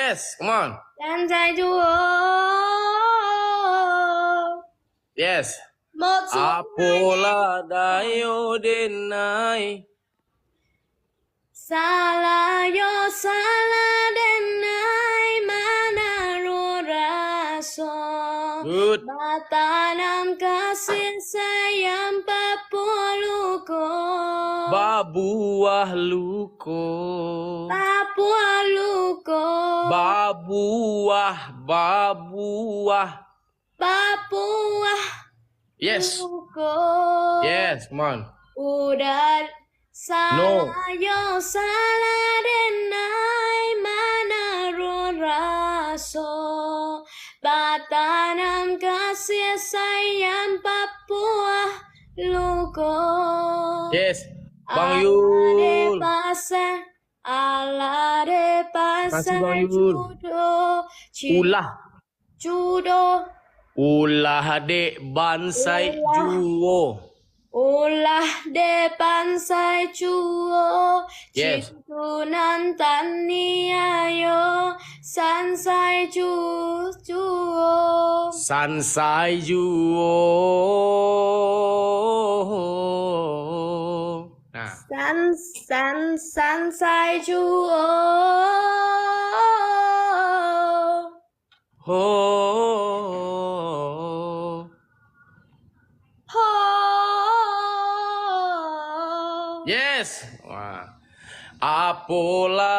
Yes, come on. San sai Chúa. Yes. Một số Apola dayo denai. Salayo sala denai mana raso. Good. Batanam kasih sayang papuluko. Babuah luko. Papualuko. Babuah. Papuah. Yes. Luko. Yes, come on. Udah No. salayo sala denai mana raso. Batanam kasih sayang Papua luko. Yes. Bang Ala Yul. de pase Kasih Bang Yul. judo. Ulah dek bansai juo. Ulah de pansai chuo. Yes. Citunan taniayo. Sansai chuo. Sansai juo. Nah. Sansai chuo. Oh. Yes. Wah. Apola.